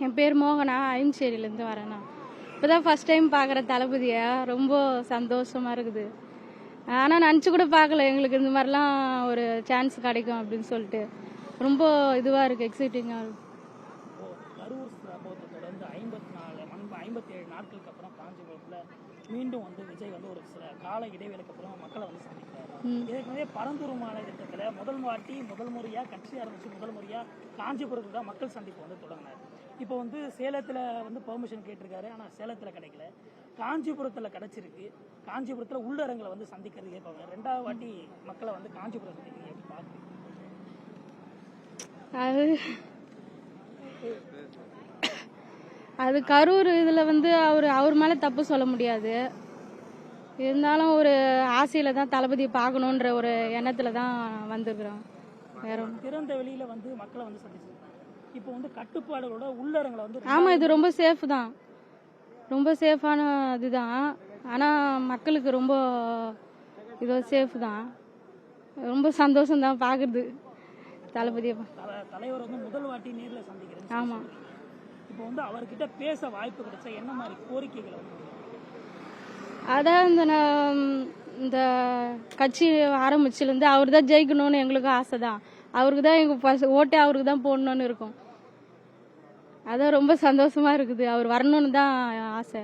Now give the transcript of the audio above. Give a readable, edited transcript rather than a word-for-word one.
என் பேர் மோகனா, ஐம்சேரியிலேருந்து வரேண்ணா. இப்போ தான் ஃபஸ்ட் டைம் பார்க்குற தளபதியை, ரொம்ப சந்தோஷமாக இருக்குது. ஆனால் நினச்சி கூட பார்க்கல எங்களுக்கு இந்த மாதிரிலாம் ஒரு சான்ஸ் கிடைக்கும் அப்படின்னு சொல்லிட்டு. ரொம்ப இதுவாக இருக்குது, எக்ஸைட்டிங்காக இருக்குது. கரூர் சம்பவத்தை தொடர்ந்து 57 நாட்களுக்கு அப்புறம் காஞ்சிபுரத்தில் மீண்டும் விஜய் ஒரு சில கால இடைவேளைக்கு அப்புறம் மக்களை சந்திக்கிறாரு. ஏற்கனவே பரந்தூர் மாலை திட்டத்தில் முதல் முறையாக கட்சி ஆரம்பிச்சு முதல் முறையாக காஞ்சிபுரத்தில் தான் மக்கள் சந்திப்பு தொடங்கினார். இப்போ சேலத்தில் பெர்மிஷன் கேட்டிருக்காரு, ஆனால் சேலத்தில் கிடைக்கல. காஞ்சிபுரத்தில் கிடைச்சிருக்கு. காஞ்சிபுரத்தில் உள்ளரங்களை சந்திக்கிறது கேட்பாங்க. 2வது வாட்டி மக்களை காஞ்சிபுரம் சந்திக்கிறீங்க, எப்படி பார்க்குறீங்க? அது கரூர் இதில் அவர் மேலே தப்பு சொல்ல முடியாது. இருந்தாலும் ஒரு ஆசையில் தான் தளபதியை பார்க்கணுன்ற ஒரு எண்ணத்தில் தான் வந்திருக்கிறோம். வேற திறந்த வெளியில் மக்களை சந்திச்சிருக்காங்க. இப்போ கட்டுப்பாடுகளோட உள்ளரங்களை ஆமாம், இது ரொம்ப சேஃப் தான், ரொம்ப சேஃபான இதுதான். ஆனால் மக்களுக்கு ரொம்ப இது சேஃப் தான். ரொம்ப சந்தோஷம் தான் பார்க்குறது தளபதியை. தலைவர் முதல் வாட்டி நேரில் சந்திக்கிறேன். ஆமாம். இப்போ அவர்கிட்ட பேச வாய்ப்பு கிடைச்சா என்ன மாதிரி கோரிக்கைகள்? அதான் இந்த கட்சி ஆரம்பிச்சிலேருந்து அவர் தான் ஜெயிக்கணும்னு எங்களுக்கு ஆசை தான். அவருக்கு தான் எங்கள் ஓட்டே அவருக்கு தான் போடணும்னு இருக்கும். அதான் ரொம்ப சந்தோஷமா இருக்குது. அவர் வரணும்னு தான் ஆசை.